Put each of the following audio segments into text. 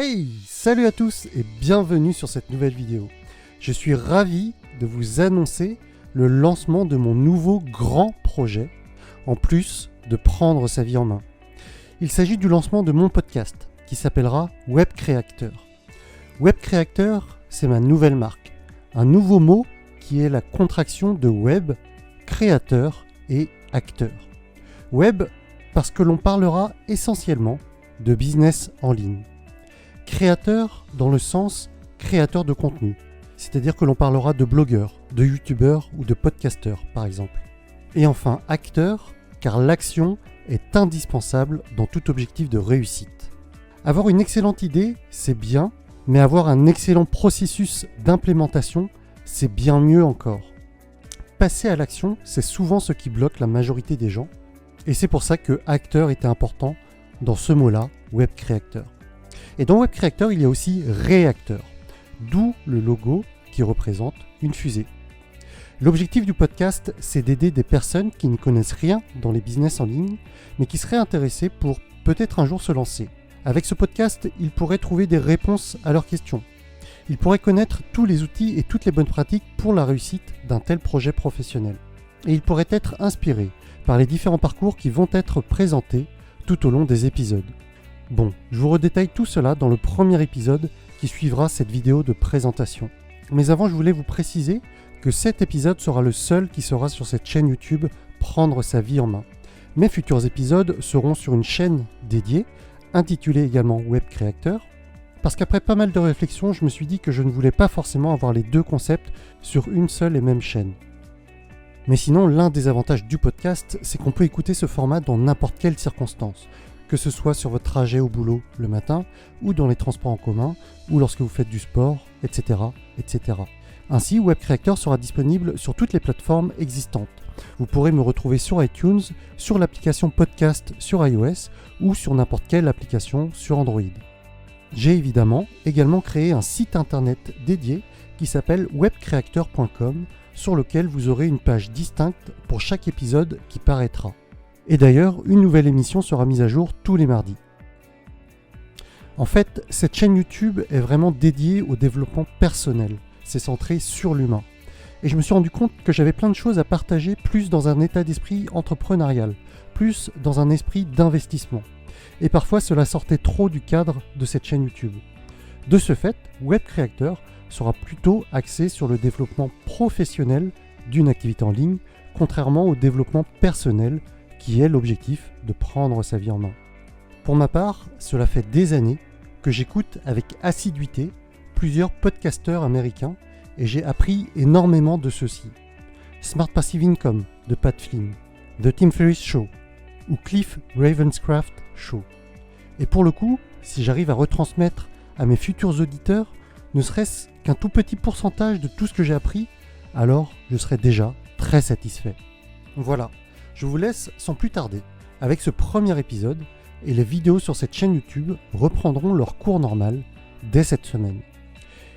Hey, salut à tous et bienvenue sur cette nouvelle vidéo. Je suis ravi de vous annoncer le lancement de mon nouveau grand projet, en plus de prendre sa vie en main. Il s'agit du lancement de mon podcast qui s'appellera Web Creator. Web Creator, c'est ma nouvelle marque, un nouveau mot qui est la contraction de web, créateur et acteur. Web parce que l'on parlera essentiellement de business en ligne. Créateur dans le sens créateur de contenu, c'est-à-dire que l'on parlera de blogueurs, de youtubeurs ou de podcasteurs par exemple. Et enfin acteur, car l'action est indispensable dans tout objectif de réussite. Avoir une excellente idée, c'est bien, mais avoir un excellent processus d'implémentation, c'est bien mieux encore. Passer à l'action, c'est souvent ce qui bloque la majorité des gens, et c'est pour ça que acteur était important dans ce mot-là, Web Creator. Et dans Web Creator, il y a aussi réacteur, d'où le logo qui représente une fusée. L'objectif du podcast, c'est d'aider des personnes qui ne connaissent rien dans les business en ligne, mais qui seraient intéressées pour peut-être un jour se lancer. Avec ce podcast, ils pourraient trouver des réponses à leurs questions. Ils pourraient connaître tous les outils et toutes les bonnes pratiques pour la réussite d'un tel projet professionnel. Et ils pourraient être inspirés par les différents parcours qui vont être présentés tout au long des épisodes. Bon, je vous redétaille tout cela dans le premier épisode qui suivra cette vidéo de présentation. Mais avant, je voulais vous préciser que cet épisode sera le seul qui sera sur cette chaîne YouTube Prendre sa vie en main. Mes futurs épisodes seront sur une chaîne dédiée, intitulée également Web Creator, parce qu'après pas mal de réflexions, je me suis dit que je ne voulais pas forcément avoir les deux concepts sur une seule et même chaîne. Mais sinon, l'un des avantages du podcast, c'est qu'on peut écouter ce format dans n'importe quelle circonstance, que ce soit sur votre trajet au boulot le matin, ou dans les transports en commun, ou lorsque vous faites du sport, etc. etc. Ainsi, Web Creator sera disponible sur toutes les plateformes existantes. Vous pourrez me retrouver sur iTunes, sur l'application podcast sur iOS, ou sur n'importe quelle application sur Android. J'ai également créé un site internet dédié qui s'appelle webcreator.com, sur lequel vous aurez une page distincte pour chaque épisode qui paraîtra. Et d'ailleurs, une nouvelle émission sera mise à jour tous les mardis. En fait, cette chaîne YouTube est vraiment dédiée au développement personnel. C'est centré sur l'humain. Et je me suis rendu compte que j'avais plein de choses à partager, plus dans un état d'esprit entrepreneurial, plus dans un esprit d'investissement. Et parfois, cela sortait trop du cadre de cette chaîne YouTube. De ce fait, Web Creator sera plutôt axé sur le développement professionnel d'une activité en ligne, contrairement au développement personnel, qui est l'objectif de prendre sa vie en main. Pour ma part, cela fait des années que j'écoute avec assiduité plusieurs podcasteurs américains et j'ai appris énormément de ceux-ci. Smart Passive Income de Pat Flynn, The Tim Ferriss Show ou Cliff Ravenscraft Show. Et pour le coup, si j'arrive à retransmettre à mes futurs auditeurs ne serait-ce qu'un tout petit pourcentage de tout ce que j'ai appris, alors je serai déjà très satisfait. Voilà. Je vous laisse sans plus tarder avec ce premier épisode et les vidéos sur cette chaîne YouTube reprendront leur cours normal dès cette semaine.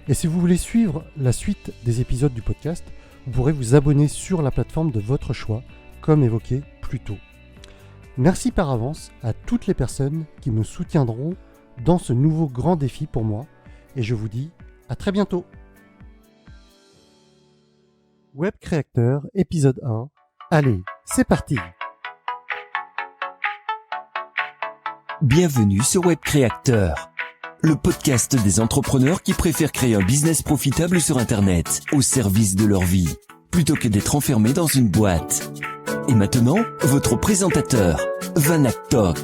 Et si vous voulez suivre la suite des épisodes du podcast, vous pourrez vous abonner sur la plateforme de votre choix, comme évoqué plus tôt. Merci par avance à toutes les personnes qui me soutiendront dans ce nouveau grand défi pour moi et je vous dis à très bientôt. Web Creator, épisode 1. Allez, c'est parti! Bienvenue sur Web Creator, le podcast des entrepreneurs qui préfèrent créer un business profitable sur Internet, au service de leur vie, plutôt que d'être enfermés dans une boîte. Et maintenant, votre présentateur, Vanak Tok.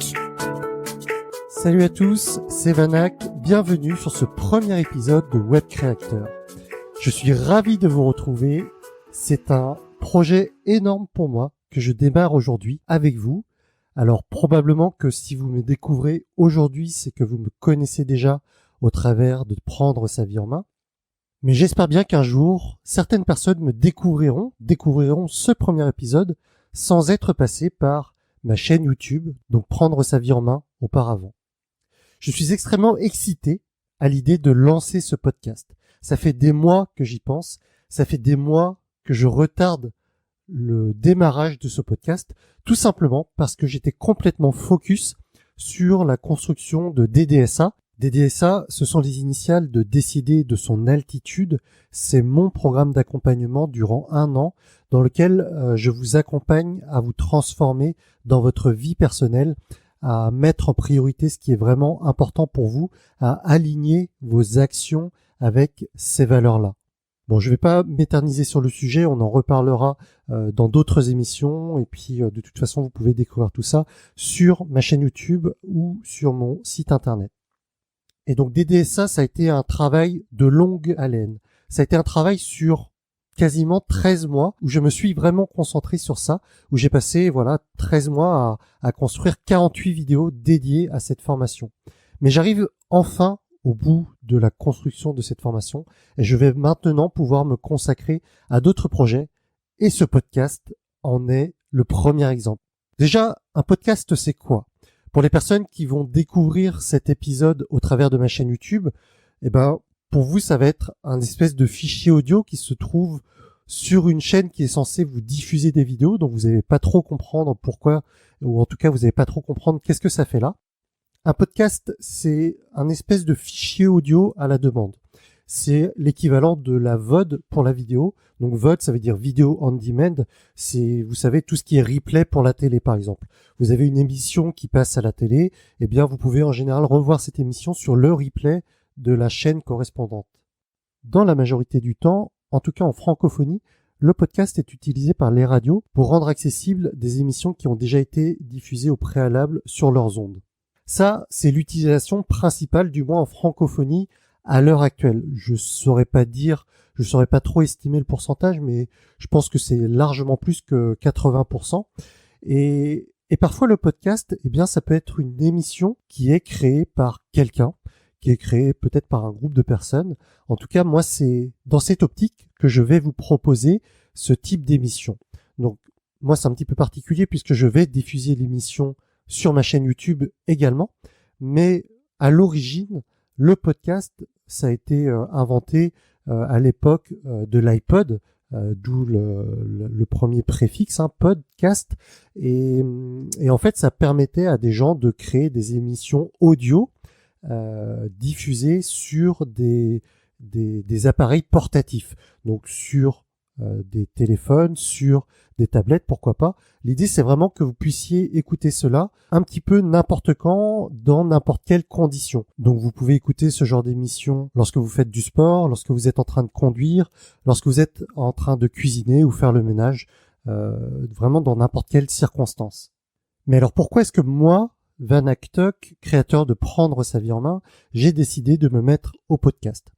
Salut à tous, c'est Vanak, bienvenue sur ce premier épisode de Web Creator. Je suis ravi de vous retrouver, c'est un projet énorme pour moi que je démarre aujourd'hui avec vous. Alors probablement que si vous me découvrez aujourd'hui, c'est que vous me connaissez déjà au travers de prendre sa vie en main. Mais j'espère bien qu'un jour, certaines personnes me découvriront ce premier épisode sans être passées par ma chaîne YouTube, donc prendre sa vie en main auparavant. Je suis extrêmement excité à l'idée de lancer ce podcast. Ça fait des mois que j'y pense, ça fait des mois que je retarde le démarrage de ce podcast, tout simplement parce que j'étais complètement focus sur la construction de DDSA, DDSA, ce sont les initiales de décider de son altitude. C'est mon programme d'accompagnement durant 1 an dans lequel je vous accompagne à vous transformer dans votre vie personnelle, à mettre en priorité ce qui est vraiment important pour vous, à aligner vos actions avec ces valeurs-là. Bon, je ne vais pas m'éterniser sur le sujet, on en reparlera dans d'autres émissions et puis de toute façon vous pouvez découvrir tout ça sur ma chaîne YouTube ou sur mon site internet. Et donc DDSA, ça a été un travail de longue haleine. Ça a été un travail sur quasiment 13 mois où je me suis vraiment concentré sur ça, où j'ai passé 13 mois à construire 48 vidéos dédiées à cette formation. Mais j'arrive enfin au bout de la construction de cette formation et je vais maintenant pouvoir me consacrer à d'autres projets et ce podcast en est le premier exemple. Déjà, un podcast, c'est quoi ? Pour les personnes qui vont découvrir cet épisode au travers de ma chaîne YouTube, pour vous, ça va être un espèce de fichier audio qui se trouve sur une chaîne qui est censée vous diffuser des vidéos, donc vous n'allez pas trop comprendre pourquoi, ou en tout cas, vous n'allez pas trop comprendre qu'est-ce que ça fait là. Un podcast, c'est un espèce de fichier audio à la demande. C'est l'équivalent de la VOD pour la vidéo. Donc VOD, ça veut dire Video on Demand. C'est, vous savez, tout ce qui est replay pour la télé, par exemple. Vous avez une émission qui passe à la télé, eh bien, vous pouvez en général revoir cette émission sur le replay de la chaîne correspondante. Dans la majorité du temps, en tout cas en francophonie, le podcast est utilisé par les radios pour rendre accessibles des émissions qui ont déjà été diffusées au préalable sur leurs ondes. Ça, c'est l'utilisation principale, du moins en francophonie, à l'heure actuelle. Je saurais pas trop estimer le pourcentage, mais je pense que c'est largement plus que 80%. Et parfois le podcast, ça peut être une émission qui est créée par quelqu'un, qui est créée peut-être par un groupe de personnes. En tout cas, moi, c'est dans cette optique que je vais vous proposer ce type d'émission. Donc, moi, c'est un petit peu particulier puisque je vais diffuser l'émission sur ma chaîne YouTube également. Mais à l'origine, le podcast, ça a été inventé à l'époque de l'iPod, d'où le premier préfixe, podcast. Et en fait, ça permettait à des gens de créer des émissions audio diffusées sur des appareils portatifs, donc sur des téléphones, sur des tablettes, pourquoi pas. L'idée, c'est vraiment que vous puissiez écouter cela un petit peu n'importe quand, dans n'importe quelle condition. Donc, vous pouvez écouter ce genre d'émission lorsque vous faites du sport, lorsque vous êtes en train de conduire, lorsque vous êtes en train de cuisiner ou faire le ménage, vraiment dans n'importe quelle circonstance. Mais alors, pourquoi est-ce que moi, Van Aktok, créateur de Prendre sa vie en main, j'ai décidé de me mettre au podcast ?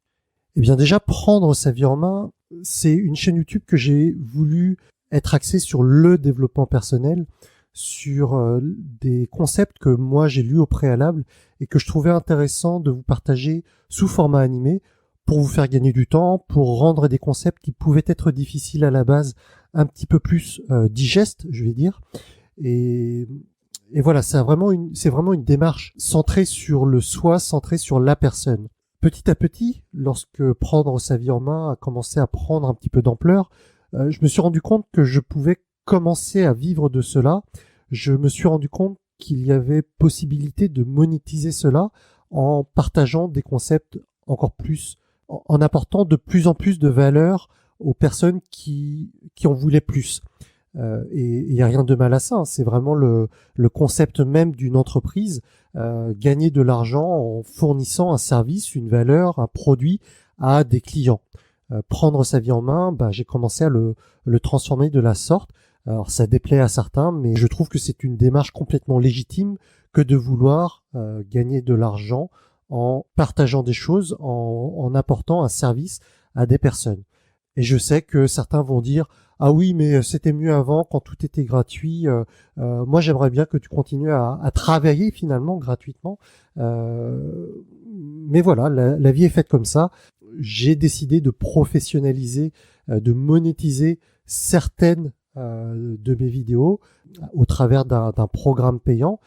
Eh bien, déjà, Prendre sa vie en main, c'est une chaîne YouTube que j'ai voulu être axée sur le développement personnel, sur des concepts que moi j'ai lus au préalable et que je trouvais intéressant de vous partager sous format animé pour vous faire gagner du temps, pour rendre des concepts qui pouvaient être difficiles à la base un petit peu plus digestes, je vais dire. Et voilà, c'est vraiment une démarche centrée sur le soi, centrée sur la personne. Petit à petit, lorsque Prendre sa vie en main a commencé à prendre un petit peu d'ampleur, je me suis rendu compte que je pouvais commencer à vivre de cela. Je me suis rendu compte qu'il y avait possibilité de monétiser cela en partageant des concepts encore plus, en apportant de plus en plus de valeur aux personnes qui en voulaient plus. Et il n'y a rien de mal à ça, c'est vraiment le concept même d'une entreprise, gagner de l'argent en fournissant un service, une valeur, un produit à des clients. Prendre sa vie en main, j'ai commencé à le transformer de la sorte. Alors ça déplaît à certains, mais je trouve que c'est une démarche complètement légitime que de vouloir gagner de l'argent en partageant des choses, en apportant un service à des personnes. Et je sais que certains vont dire « Ah oui, mais c'était mieux avant quand tout était gratuit. Moi, j'aimerais bien que tu continues à travailler finalement gratuitement. » Mais voilà, la vie est faite comme ça. J'ai décidé de professionnaliser, de monétiser certaines de mes vidéos au travers d'un programme payant.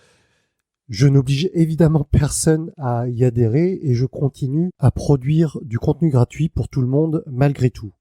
Je n'oblige évidemment personne à y adhérer et je continue à produire du contenu gratuit pour tout le monde malgré tout.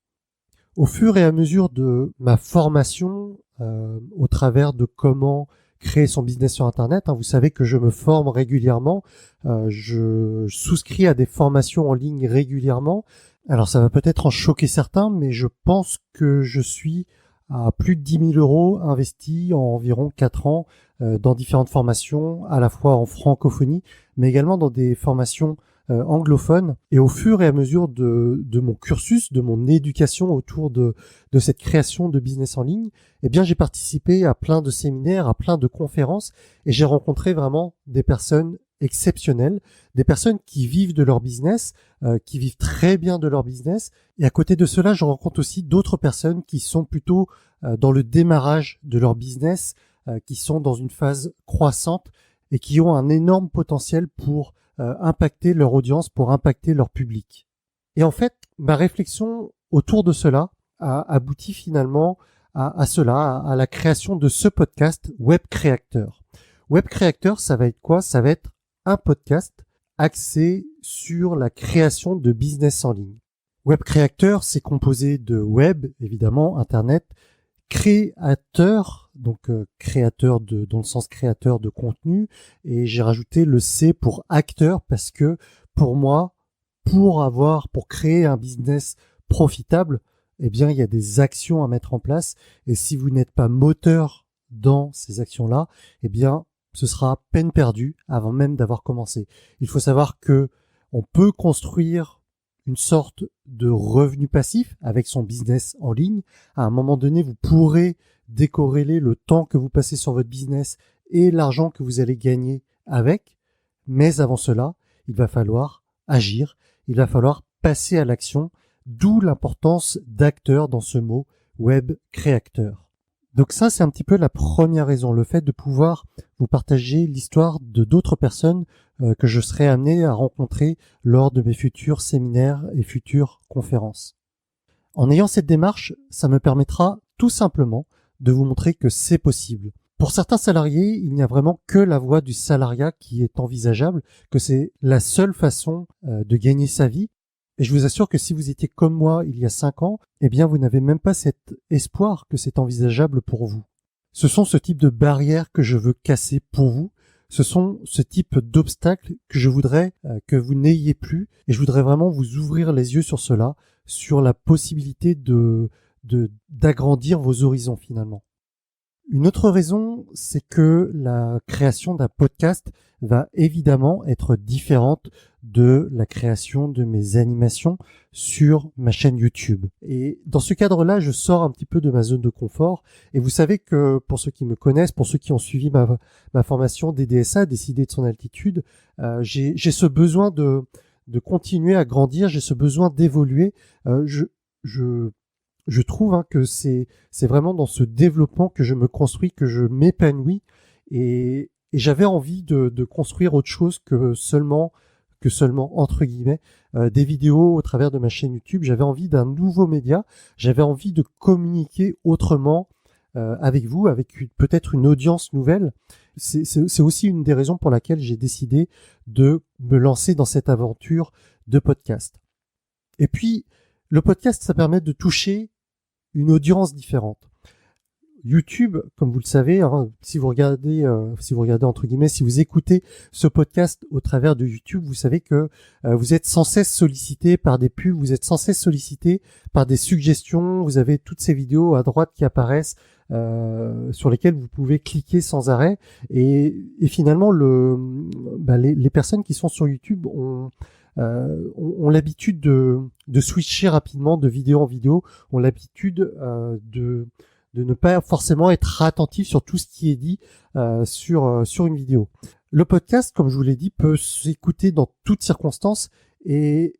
Au fur et à mesure de ma formation, au travers de comment créer son business sur Internet. Vous savez que je me forme régulièrement, je souscris à des formations en ligne régulièrement. Alors ça va peut-être en choquer certains, mais je pense que je suis à plus de 10 000 euros investis en environ 4 ans dans différentes formations, à la fois en francophonie, mais également dans des formations anglophones. Et au fur et à mesure de mon cursus, de mon éducation autour de cette création de business en ligne, eh bien j'ai participé à plein de séminaires, à plein de conférences, et j'ai rencontré vraiment des personnes exceptionnelles, des personnes qui vivent de leur business, qui vivent très bien de leur business. Et à côté de cela, je rencontre aussi d'autres personnes qui sont plutôt dans le démarrage de leur business, qui sont dans une phase croissante et qui ont un énorme potentiel pour impacter leur audience, pour impacter leur public. Et en fait, ma réflexion autour de cela a abouti finalement à cela, à la création de ce podcast Web Creator. Web Creator, ça va être quoi? Ça va être un podcast axé sur la création de business en ligne. Web Creator, c'est composé de web, évidemment, Internet, créateur, donc créateur dans le sens créateur de contenu, et j'ai rajouté le C pour acteur parce que pour moi, pour créer un business profitable, eh bien il y a des actions à mettre en place, et si vous n'êtes pas moteur dans ces actions-là, eh bien ce sera peine perdue avant même d'avoir commencé. Il faut savoir que on peut construire une sorte de revenu passif avec son business en ligne. À un moment donné, vous pourrez décorréler le temps que vous passez sur votre business et l'argent que vous allez gagner avec. Mais avant cela, il va falloir agir, il va falloir passer à l'action, d'où l'importance d'acteur dans ce mot web créateur. Donc ça, c'est un petit peu la première raison, le fait de pouvoir vous partager l'histoire de d'autres personnes que je serai amené à rencontrer lors de mes futurs séminaires et futures conférences. En ayant cette démarche, ça me permettra tout simplement de vous montrer que c'est possible. Pour certains salariés, il n'y a vraiment que la voie du salariat qui est envisageable, que c'est la seule façon de gagner sa vie. Et je vous assure que si vous étiez comme moi il y a 5 ans, eh bien vous n'avez même pas cet espoir que c'est envisageable pour vous. Ce sont ce type de barrières que je veux casser pour vous. Ce sont ce type d'obstacles que je voudrais que vous n'ayez plus. Et je voudrais vraiment vous ouvrir les yeux sur cela, sur la possibilité d'agrandir vos horizons finalement. Une autre raison, c'est que la création d'un podcast va évidemment être différente de la création de mes animations sur ma chaîne YouTube. Et dans ce cadre-là, je sors un petit peu de ma zone de confort. Et vous savez que pour ceux qui me connaissent, pour ceux qui ont suivi ma formation DDSA, décider de son altitude, j'ai ce besoin de continuer à grandir, j'ai ce besoin d'évoluer. Je trouve que c'est vraiment dans ce développement que je me construis, que je m'épanouis, et j'avais envie de construire autre chose que seulement entre guillemets des vidéos au travers de ma chaîne YouTube. J'avais envie d'un nouveau média, j'avais envie de communiquer autrement avec vous, avec peut-être une audience nouvelle. C'est aussi une des raisons pour laquelle j'ai décidé de me lancer dans cette aventure de podcast. Et puis le podcast, ça permet de toucher une audience différente. YouTube, comme vous le savez, si vous regardez entre guillemets, si vous écoutez ce podcast au travers de YouTube, vous savez que vous êtes sans cesse sollicité par des pubs, vous êtes sans cesse sollicité par des suggestions, vous avez toutes ces vidéos à droite qui apparaissent sur lesquelles vous pouvez cliquer sans arrêt, et finalement les personnes qui sont sur YouTube ont l'habitude de switcher rapidement de vidéo en vidéo, ont l'habitude de ne pas forcément être attentif sur tout ce qui est dit sur une vidéo. Le podcast, comme je vous l'ai dit, peut s'écouter dans toutes circonstances, et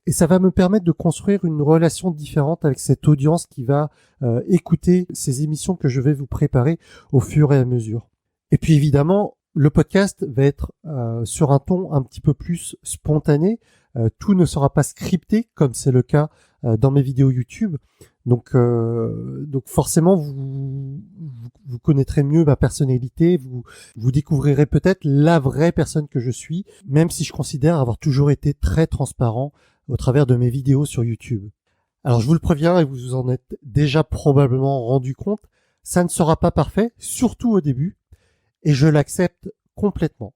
ça va me permettre de construire une relation différente avec cette audience qui va écouter ces émissions que je vais vous préparer au fur et à mesure. Et puis évidemment, le podcast va être sur un ton un petit peu plus spontané. Tout ne sera pas scripté comme c'est le cas dans mes vidéos YouTube. Donc forcément, vous connaîtrez mieux ma personnalité. Vous découvrirez peut-être la vraie personne que je suis, même si je considère avoir toujours été très transparent au travers de mes vidéos sur YouTube. Alors je vous le préviens, et vous vous en êtes déjà probablement rendu compte, ça ne sera pas parfait, surtout au début. et je l'accepte complètement.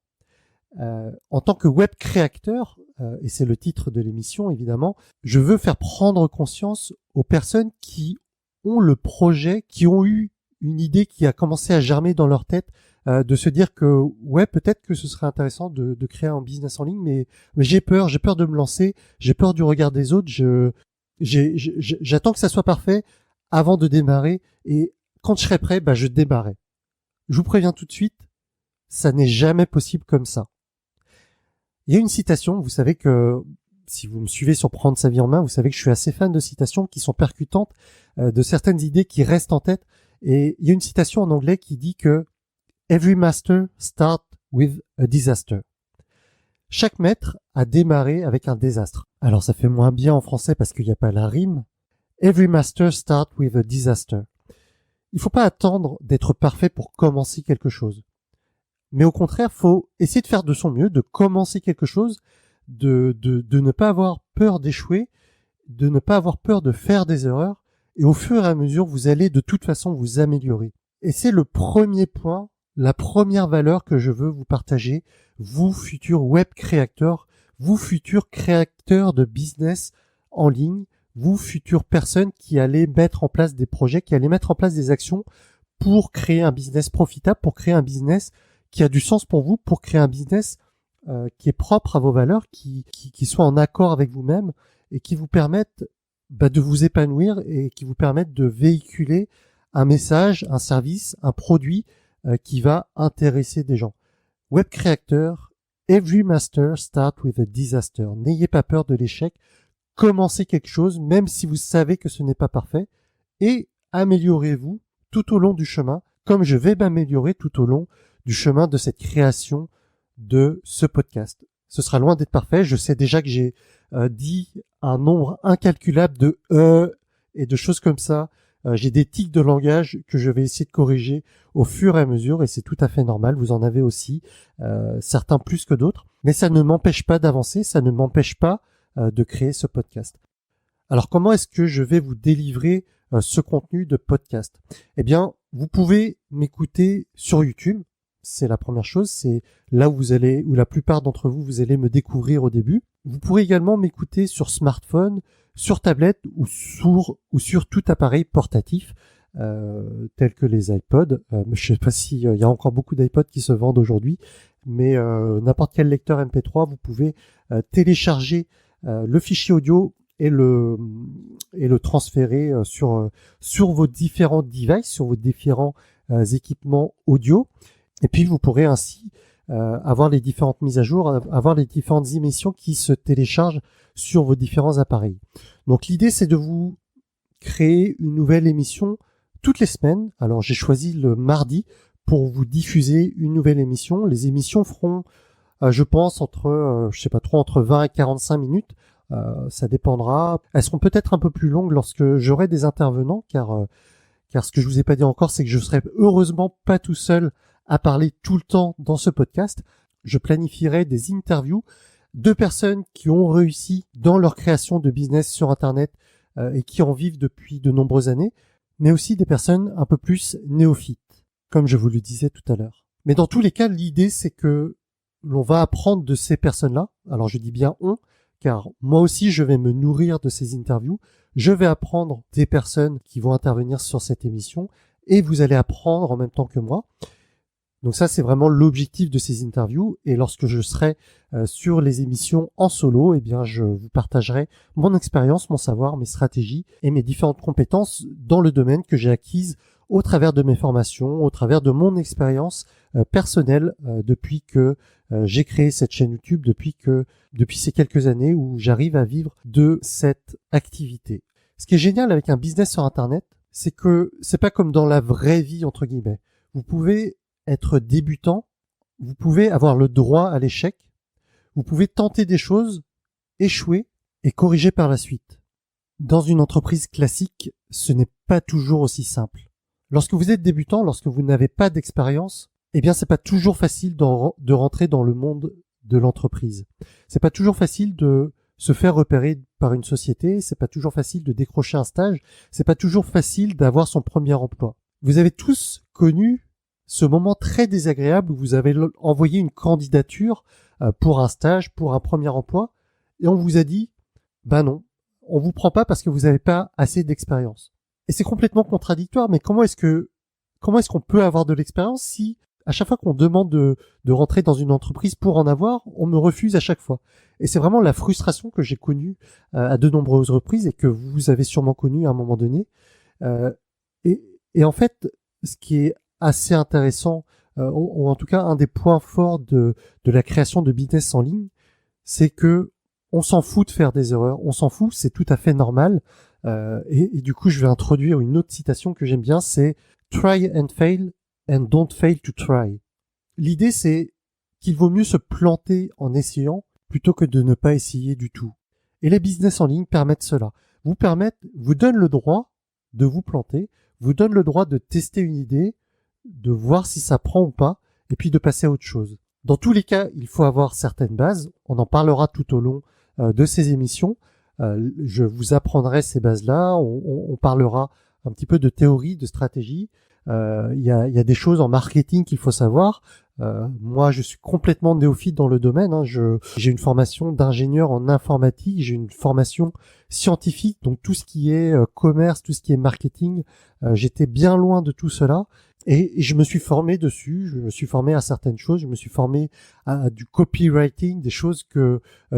En tant que web créateur, et c'est le titre de l'émission évidemment, je veux faire prendre conscience aux personnes qui ont le projet, qui ont eu une idée qui a commencé à germer dans leur tête, de se dire que ouais, peut-être que ce serait intéressant de créer un business en ligne, mais j'ai peur de me lancer, j'ai peur du regard des autres, j'attends que ça soit parfait avant de démarrer, et quand je serai prêt, je démarrerai. Je vous préviens tout de suite, ça n'est jamais possible comme ça. Il y a une citation, vous savez que si vous me suivez sur Prendre sa vie en main, vous savez que je suis assez fan de citations qui sont percutantes, de certaines idées qui restent en tête. Et il y a une citation en anglais qui dit que Every master starts with a disaster. Chaque maître a démarré avec un désastre. Alors ça fait moins bien en français parce qu'il n'y a pas la rime. Every master starts with a disaster. Il ne faut pas attendre d'être parfait pour commencer quelque chose. Mais au contraire, faut essayer de faire de son mieux, de commencer quelque chose, de ne pas avoir peur d'échouer, de ne pas avoir peur de faire des erreurs, et au fur et à mesure, vous allez de toute façon vous améliorer. Et c'est le premier point, la première valeur que je veux vous partager, vous futurs web créateurs, vous futurs créateurs de business en ligne, vous futures personnes qui allez mettre en place des projets, qui allez mettre en place des actions pour créer un business profitable, pour créer un business qui a du sens pour vous, pour créer un business qui est propre à vos valeurs, qui soit en accord avec vous-même et qui vous permette de vous épanouir et qui vous permette de véhiculer un message, un service, un produit qui va intéresser des gens. Web créateur, every master start with a disaster. N'ayez pas peur de l'échec. Commencez quelque chose, même si vous savez que ce n'est pas parfait, et améliorez-vous tout au long du chemin, comme je vais m'améliorer tout au long du chemin de cette création de ce podcast. Ce sera loin d'être parfait. Je sais déjà que j'ai dit un nombre incalculable de et de choses comme ça. J'ai des tics de langage que je vais essayer de corriger au fur et à mesure, et c'est tout à fait normal. Vous en avez aussi, certains plus que d'autres. Mais ça ne m'empêche pas d'avancer, ça ne m'empêche pas de créer ce podcast. Alors comment est-ce que je vais vous délivrer ce contenu de podcast? Eh bien, vous pouvez m'écouter sur YouTube. C'est la première chose, c'est là où la plupart d'entre vous, vous allez me découvrir au début. Vous pourrez également m'écouter sur smartphone, sur tablette ou sur tout appareil portatif, tel que les iPods. Je ne sais pas s'il y a encore beaucoup d'iPods qui se vendent aujourd'hui, mais n'importe quel lecteur MP3, vous pouvez télécharger le fichier audio et le transférer sur vos différents devices, sur vos différents équipements audio. Et puis, vous pourrez ainsi avoir les différentes mises à jour, avoir les différentes émissions qui se téléchargent sur vos différents appareils. Donc, l'idée, c'est de vous créer une nouvelle émission toutes les semaines. Alors, j'ai choisi le mardi pour vous diffuser une nouvelle émission. Les émissions feront, je pense, entre 20 et 45 minutes. Ça dépendra. Elles seront peut-être un peu plus longues lorsque j'aurai des intervenants, car ce que je vous ai pas dit encore, c'est que je serai heureusement pas tout seul à parler tout le temps dans ce podcast. Je planifierai des interviews de personnes qui ont réussi dans leur création de business sur Internet et qui en vivent depuis de nombreuses années, mais aussi des personnes un peu plus néophytes, comme je vous le disais tout à l'heure. Mais dans tous les cas, l'idée, c'est que l'on va apprendre de ces personnes-là. Alors je dis bien on, car moi aussi, je vais me nourrir de ces interviews. Je vais apprendre des personnes qui vont intervenir sur cette émission et vous allez apprendre en même temps que moi. Donc ça, c'est vraiment l'objectif de ces interviews. Et lorsque je serai sur les émissions en solo, eh bien, je vous partagerai mon expérience, mon savoir, mes stratégies et mes différentes compétences dans le domaine que j'ai acquises au travers de mes formations, au travers de mon expérience personnelle depuis que j'ai créé cette chaîne YouTube, depuis ces quelques années où j'arrive à vivre de cette activité. Ce qui est génial avec un business sur Internet, c'est que c'est pas comme dans la vraie vie, entre guillemets. Vous pouvez être débutant, vous pouvez avoir le droit à l'échec, vous pouvez tenter des choses, échouer et corriger par la suite. Dans une entreprise classique, ce n'est pas toujours aussi simple. Lorsque vous êtes débutant, lorsque vous n'avez pas d'expérience, eh bien c'est pas toujours facile de rentrer dans le monde de l'entreprise. C'est pas toujours facile de se faire repérer par une société, c'est pas toujours facile de décrocher un stage, c'est pas toujours facile d'avoir son premier emploi. Vous avez tous connu ce moment très désagréable où vous avez envoyé une candidature pour un stage, pour un premier emploi, et on vous a dit, ben non, on vous prend pas parce que vous n'avez pas assez d'expérience. Et c'est complètement contradictoire, mais comment est-ce qu'on peut avoir de l'expérience si à chaque fois qu'on demande de rentrer dans une entreprise pour en avoir, on me refuse à chaque fois. Et c'est vraiment la frustration que j'ai connue à de nombreuses reprises et que vous avez sûrement connue à un moment donné. Et en fait, ce qui est assez intéressant, ou en tout cas un des points forts de la création de business en ligne, c'est que on s'en fout de faire des erreurs, on s'en fout, c'est tout à fait normal. Et du coup, je vais introduire une autre citation que j'aime bien, c'est « Try and fail and don't fail to try ». L'idée, c'est qu'il vaut mieux se planter en essayant plutôt que de ne pas essayer du tout. Et les business en ligne permettent cela. Vous donnent le droit de vous planter, vous donnent le droit de tester une idée, de voir si ça prend ou pas, et puis de passer à autre chose. Dans tous les cas, il faut avoir certaines bases. On en parlera tout au long de ces émissions. Je vous apprendrai ces bases-là. On parlera un petit peu de théorie, de stratégie. Il y a des choses en marketing qu'il faut savoir. Moi, je suis complètement néophyte dans le domaine. J'ai une formation d'ingénieur en informatique, j'ai une formation scientifique, donc tout ce qui est commerce, tout ce qui est marketing, j'étais bien loin de tout cela. Et je me suis formé dessus, je me suis formé à certaines choses, je me suis formé à du copywriting, des choses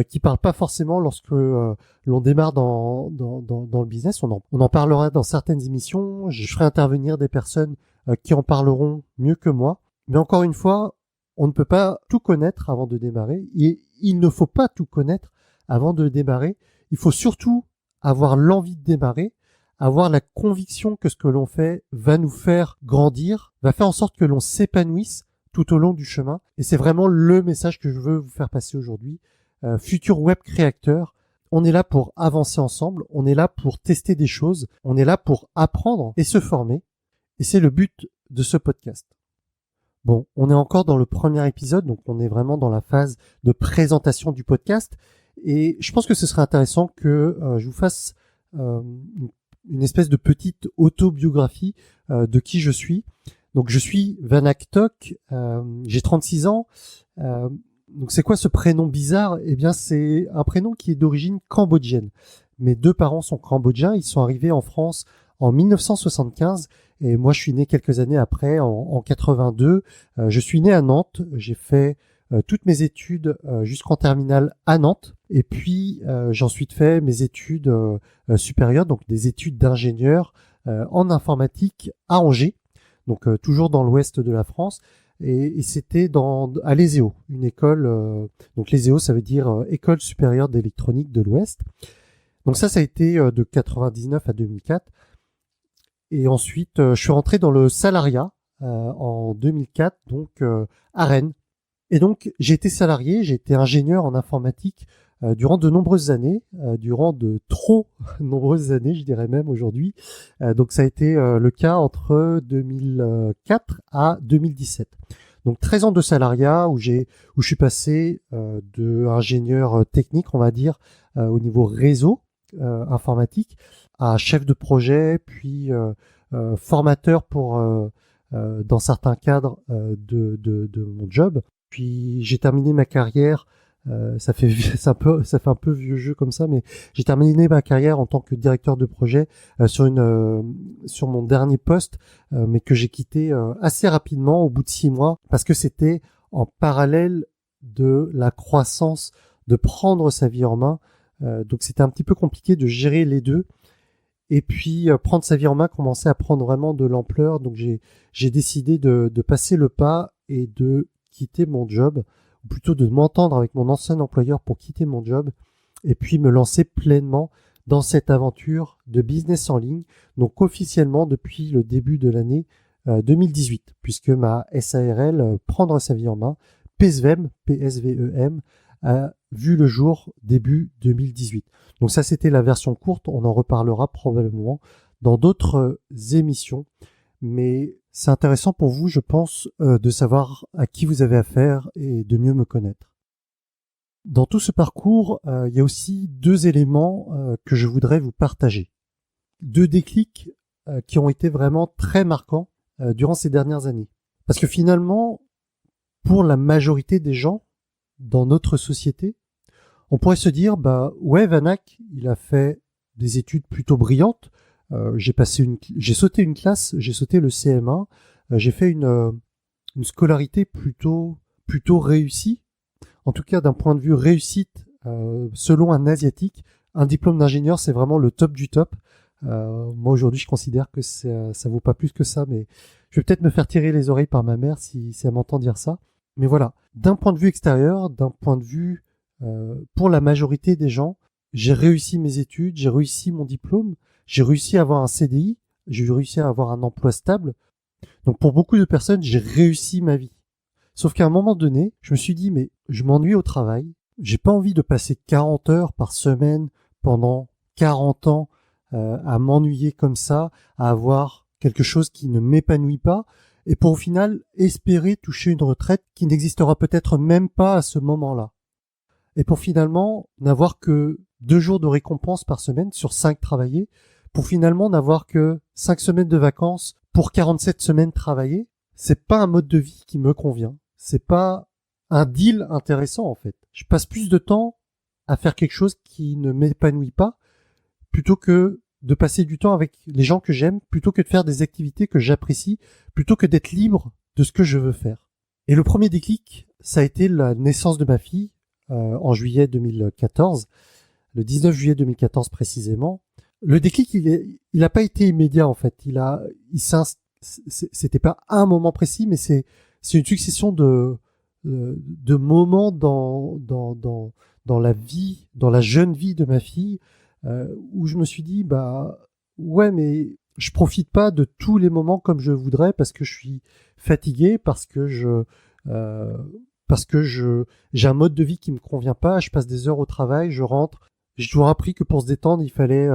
qui parlent pas forcément lorsque l'on démarre dans le business. On en parlera dans certaines émissions, je ferai intervenir des personnes qui en parleront mieux que moi. Mais encore une fois, on ne peut pas tout connaître avant de démarrer. Et il ne faut pas tout connaître avant de démarrer. Il faut surtout avoir l'envie de démarrer, avoir la conviction que ce que l'on fait va nous faire grandir, va faire en sorte que l'on s'épanouisse tout au long du chemin. Et c'est vraiment le message que je veux vous faire passer aujourd'hui. Futur web créateur, on est là pour avancer ensemble, on est là pour tester des choses, on est là pour apprendre et se former. Et c'est le but de ce podcast. Bon, on est encore dans le premier épisode, donc on est vraiment dans la phase de présentation du podcast. Et je pense que ce serait intéressant que je vous fasse une espèce de petite autobiographie de qui je suis. Donc je suis Vanak Tok, j'ai 36 ans. Donc c'est quoi ce prénom bizarre? Eh bien c'est un prénom qui est d'origine cambodgienne. Mes deux parents sont cambodgiens, ils sont arrivés en France en 1975 et moi je suis né quelques années après en 82. Je suis né à Nantes, j'ai fait toutes mes études jusqu'en terminale à Nantes et puis j'ai ensuite fait mes études supérieures, donc des études d'ingénieur en informatique à Angers, donc toujours dans l'ouest de la France. Et c'était à l'ESEO, une école, donc l'ESEO ça veut dire École supérieure d'électronique de l'Ouest. Donc ça a été de 99 à 2004. Et ensuite, je suis rentré dans le salariat en 2004, donc à Rennes. Et donc j'ai été salarié, j'ai été ingénieur en informatique durant de nombreuses années, durant de trop nombreuses années, je dirais même aujourd'hui. Donc ça a été le cas entre 2004 à 2017. Donc 13 ans de salariat où je suis passé de ingénieur technique, on va dire, au niveau réseau informatique, à chef de projet, puis formateur pour dans certains cadres de mon job. Puis j'ai terminé ma carrière. Ça fait un peu vieux jeu comme ça, mais j'ai terminé ma carrière en tant que directeur de projet sur mon dernier poste, mais que j'ai quitté assez rapidement au bout de 6 mois parce que c'était en parallèle de la croissance, de prendre sa vie en main. Donc c'était un petit peu compliqué de gérer les deux. Et puis prendre sa vie en main commençait à prendre vraiment de l'ampleur. Donc j'ai décidé de passer le pas et de quitter mon job, ou plutôt de m'entendre avec mon ancien employeur pour quitter mon job et puis me lancer pleinement dans cette aventure de business en ligne, donc officiellement depuis le début de l'année 2018, puisque ma SARL Prendre sa vie en main, PSVEM, PSVEM, a vu le jour début 2018. Donc ça, c'était la version courte, on en reparlera probablement dans d'autres émissions, mais c'est intéressant pour vous, je pense, de savoir à qui vous avez affaire et de mieux me connaître. Dans tout ce parcours, il y a aussi 2 éléments que je voudrais vous partager. 2 déclics qui ont été vraiment très marquants durant ces dernières années. Parce que finalement, pour la majorité des gens dans notre société, on pourrait se dire, ouais, Vanak, il a fait des études plutôt brillantes. J'ai sauté une classe, j'ai sauté le CM1, j'ai fait une scolarité plutôt réussie. En tout cas, d'un point de vue réussite, selon un asiatique, un diplôme d'ingénieur, c'est vraiment le top du top. Moi, aujourd'hui, je considère que ça vaut pas plus que ça, mais je vais peut-être me faire tirer les oreilles par ma mère si elle m'entend dire ça. Mais voilà, d'un point de vue extérieur, d'un point de vue pour la majorité des gens, j'ai réussi mes études, j'ai réussi mon diplôme, j'ai réussi à avoir un CDI, j'ai réussi à avoir un emploi stable. Donc pour beaucoup de personnes, j'ai réussi ma vie. Sauf qu'à un moment donné, je me suis dit, mais je m'ennuie au travail, j'ai pas envie de passer 40 heures par semaine pendant 40 ans à m'ennuyer comme ça, à avoir quelque chose qui ne m'épanouit pas, et pour au final espérer toucher une retraite qui n'existera peut-être même pas à ce moment-là. Et pour finalement n'avoir que 2 jours de récompense par semaine sur 5 travaillés, pour finalement n'avoir que 5 semaines de vacances pour 47 semaines travaillées, c'est pas un mode de vie qui me convient. C'est pas un deal intéressant en fait. Je passe plus de temps à faire quelque chose qui ne m'épanouit pas plutôt que de passer du temps avec les gens que j'aime, plutôt que de faire des activités que j'apprécie, plutôt que d'être libre de ce que je veux faire. Et le premier déclic, ça a été la naissance de ma fille en juillet 2014, le 19 juillet 2014 précisément. Le déclic, il a pas été immédiat en fait. C'était pas un moment précis, mais c'est une succession de moments dans la vie, dans la jeune vie de ma fille, où je me suis dit ouais, mais je profite pas de tous les moments comme je voudrais parce que je suis fatigué, parce que j'ai un mode de vie qui me convient pas. Je passe des heures au travail, je rentre. J'ai toujours appris que pour se détendre, il fallait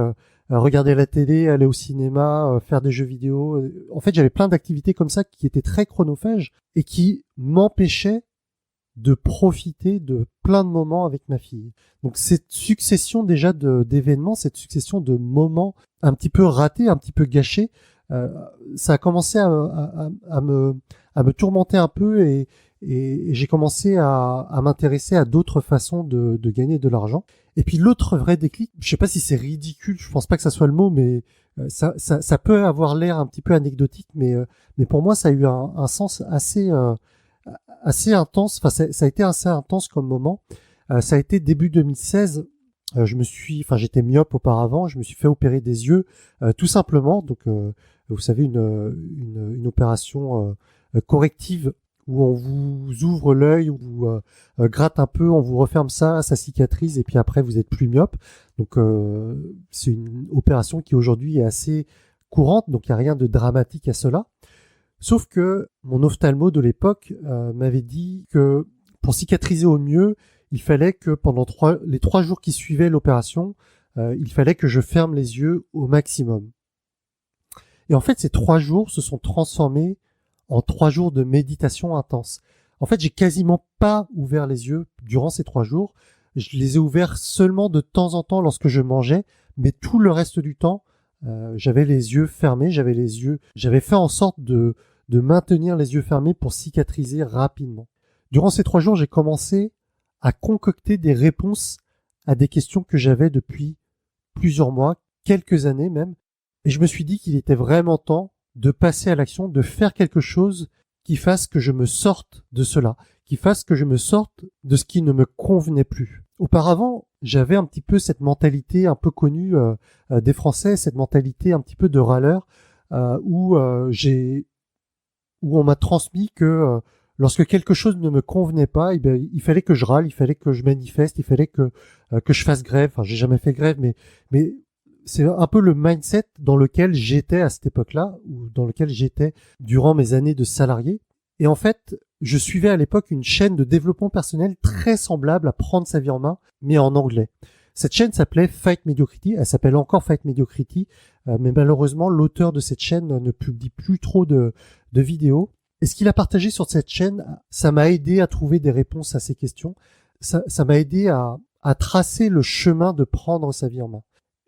regarder la télé, aller au cinéma, faire des jeux vidéo. En fait, j'avais plein d'activités comme ça qui étaient très chronophages et qui m'empêchaient de profiter de plein de moments avec ma fille. Donc cette succession déjà d'événements, cette succession de moments un petit peu ratés, un petit peu gâchés, ça a commencé à me tourmenter un peu et j'ai commencé à m'intéresser à d'autres façons de gagner de l'argent. Et puis l'autre vrai déclic, je sais pas si c'est ridicule, je pense pas que ça soit le mot, mais ça peut avoir l'air un petit peu anecdotique, mais pour moi ça a eu un sens assez intense. Enfin, ça a été assez intense comme moment. Ça a été début 2016. J'étais myope auparavant. Je me suis fait opérer des yeux, tout simplement. Donc, vous savez, une opération corrective où on vous ouvre l'œil, on vous gratte un peu, on vous referme ça cicatrise, et puis après vous êtes plus myope. Donc, c'est une opération qui aujourd'hui est assez courante. Donc, il n'y a rien de dramatique à cela. Sauf que mon ophtalmo de l'époque m'avait dit que pour cicatriser au mieux, il fallait que pendant les 3 jours qui suivaient l'opération, il fallait que je ferme les yeux au maximum. Et en fait, ces 3 jours se sont transformés en 3 jours de méditation intense. En fait, j'ai quasiment pas ouvert les yeux durant ces 3 jours. Je les ai ouverts seulement de temps en temps lorsque je mangeais, mais tout le reste du temps, j'avais les yeux fermés, j'avais fait en sorte de maintenir les yeux fermés pour cicatriser rapidement. Durant ces 3 jours, j'ai commencé à concocter des réponses à des questions que j'avais depuis plusieurs mois, quelques années même, et je me suis dit qu'il était vraiment temps de passer à l'action, de faire quelque chose qui fasse que je me sorte de cela, qui fasse que je me sorte de ce qui ne me convenait plus. Auparavant, j'avais un petit peu cette mentalité un peu connue des Français, cette mentalité un petit peu de râleur, où on m'a transmis que lorsque quelque chose ne me convenait pas, il fallait que je râle, il fallait que je manifeste, il fallait que je fasse grève. Enfin, j'ai jamais fait grève, mais c'est un peu le mindset dans lequel j'étais à cette époque-là, ou dans lequel j'étais durant mes années de salarié. Et en fait, je suivais à l'époque une chaîne de développement personnel très semblable à Prendre sa vie en main, mais en anglais. Cette chaîne s'appelait Fight Mediocrity, elle s'appelle encore Fight Mediocrity, mais malheureusement, l'auteur de cette chaîne ne publie plus trop de vidéos. Et ce qu'il a partagé sur cette chaîne, ça m'a aidé à trouver des réponses à ces questions. Ça m'a aidé à tracer le chemin de prendre sa vie en main.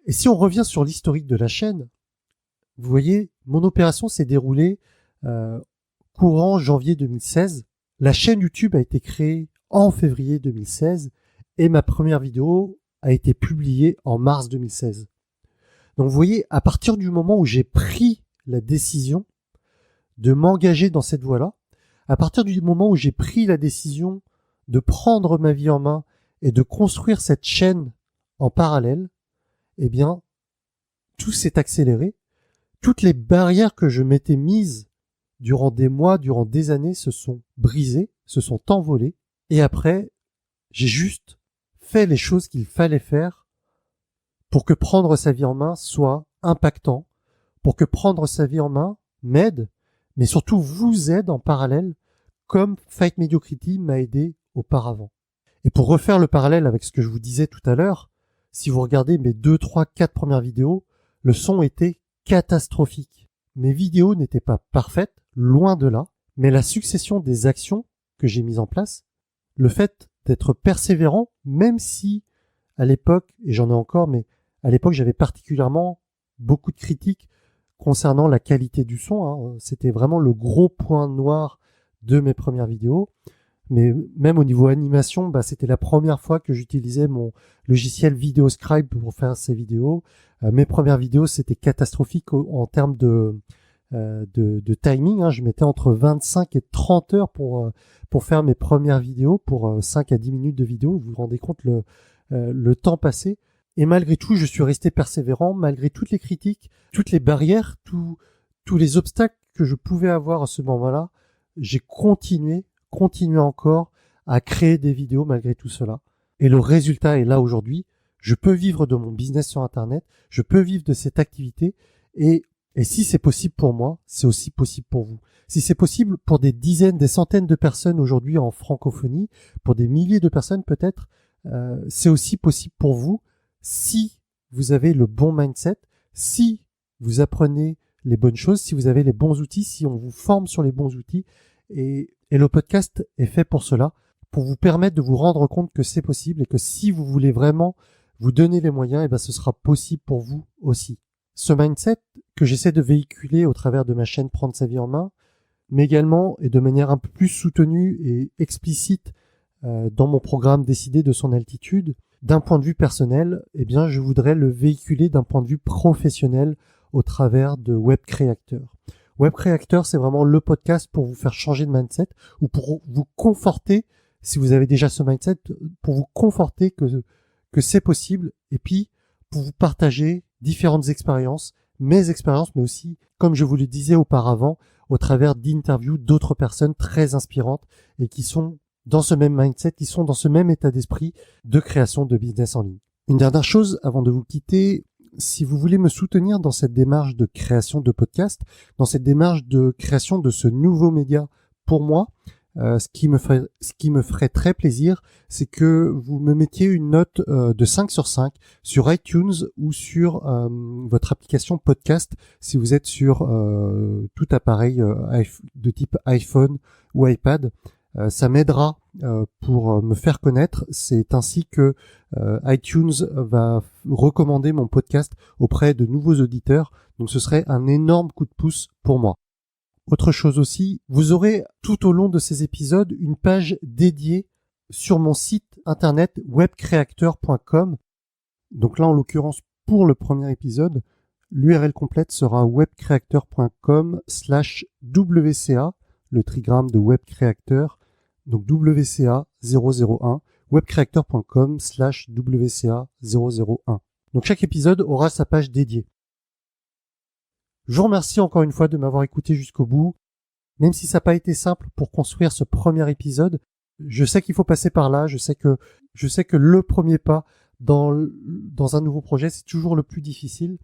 Et si on revient sur l'historique de la chaîne, vous voyez, mon opération s'est déroulée courant janvier 2016. La chaîne YouTube a été créée en février 2016 et ma première vidéo a été publiée en mars 2016. Donc vous voyez, à partir du moment où j'ai pris la décision de m'engager dans cette voie-là, à partir du moment où j'ai pris la décision de prendre ma vie en main et de construire cette chaîne en parallèle, eh bien, tout s'est accéléré. Toutes les barrières que je m'étais mises durant des mois, durant des années, se sont brisées, se sont envolées. Et après, j'ai juste fait les choses qu'il fallait faire pour que prendre sa vie en main soit impactant, pour que prendre sa vie en main m'aide, mais surtout vous aide en parallèle, comme Fight Mediocrity m'a aidé auparavant. Et pour refaire le parallèle avec ce que je vous disais tout à l'heure, si vous regardez mes 2, 3, 4 premières vidéos, le son était catastrophique. Mes vidéos n'étaient pas parfaites, loin de là, mais la succession des actions que j'ai mises en place, le fait d'être persévérant, même si à l'époque, et j'en ai encore, mais à l'époque j'avais particulièrement beaucoup de critiques concernant la qualité du son, C'était vraiment le gros point noir de mes premières vidéos. Mais même au niveau animation, c'était la première fois que j'utilisais mon logiciel VideoScribe pour faire ces vidéos. Mes premières vidéos, c'était catastrophique en termes de timing. Je mettais entre 25 et 30 heures pour faire mes premières vidéos, pour 5 à 10 minutes de vidéo. Vous vous rendez compte le temps passé. Et malgré tout, je suis resté persévérant, malgré toutes les critiques, toutes les barrières, tous les obstacles que je pouvais avoir à ce moment-là. J'ai continué encore à créer des vidéos malgré tout cela. Et le résultat est là aujourd'hui. Je peux vivre de mon business sur Internet, je peux vivre de cette activité et si c'est possible pour moi, c'est aussi possible pour vous. Si c'est possible pour des dizaines, des centaines de personnes aujourd'hui en francophonie, pour des milliers de personnes peut-être, c'est aussi possible pour vous si vous avez le bon mindset, si vous apprenez les bonnes choses, si vous avez les bons outils, si on vous forme sur les bons outils. Et le podcast est fait pour cela, pour vous permettre de vous rendre compte que c'est possible et que si vous voulez vraiment vous donner les moyens, ce sera possible pour vous aussi. Ce mindset que j'essaie de véhiculer au travers de ma chaîne Prendre sa vie en main, mais également et de manière un peu plus soutenue et explicite dans mon programme Décider de son altitude, d'un point de vue personnel, je voudrais le véhiculer d'un point de vue professionnel au travers de Web Creator. Web Creator, c'est vraiment le podcast pour vous faire changer de mindset ou pour vous conforter, si vous avez déjà ce mindset, pour vous conforter que c'est possible et puis pour vous partager différentes expériences, mes expériences, mais aussi, comme je vous le disais auparavant, au travers d'interviews d'autres personnes très inspirantes et qui sont dans ce même mindset, qui sont dans ce même état d'esprit de création de business en ligne. Une dernière chose avant de vous quitter, si vous voulez me soutenir dans cette démarche de création de podcast, dans cette démarche de création de ce nouveau média pour moi, ce qui me ferait très plaisir, c'est que vous me mettiez une note de 5 sur 5 sur iTunes ou sur votre application podcast si vous êtes sur tout appareil de type iPhone ou iPad. Ça m'aidera pour me faire connaître. C'est ainsi que iTunes va recommander mon podcast auprès de nouveaux auditeurs. Donc ce serait un énorme coup de pouce pour moi. Autre chose aussi, vous aurez tout au long de ces épisodes une page dédiée sur mon site internet webcreator.com. Donc là, en l'occurrence, pour le premier épisode, l'URL complète sera webcreator.com/WCA, le trigramme de Webcreator, donc WCA 001, webcreator.com/WCA 001. Donc chaque épisode aura sa page dédiée. Je vous remercie encore une fois de m'avoir écouté jusqu'au bout. Même si ça n'a pas été simple pour construire ce premier épisode, je sais qu'il faut passer par là, je sais que le premier pas dans un nouveau projet, c'est toujours le plus difficile.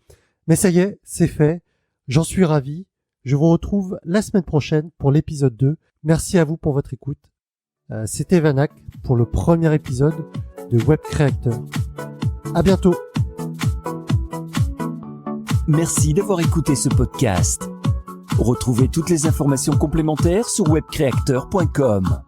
Mais ça y est, c'est fait. J'en suis ravi. Je vous retrouve la semaine prochaine pour l'épisode 2. Merci à vous pour votre écoute. C'était Vanak pour le premier épisode de Web Creator. À bientôt. Merci d'avoir écouté ce podcast. Retrouvez toutes les informations complémentaires sur webcreator.com.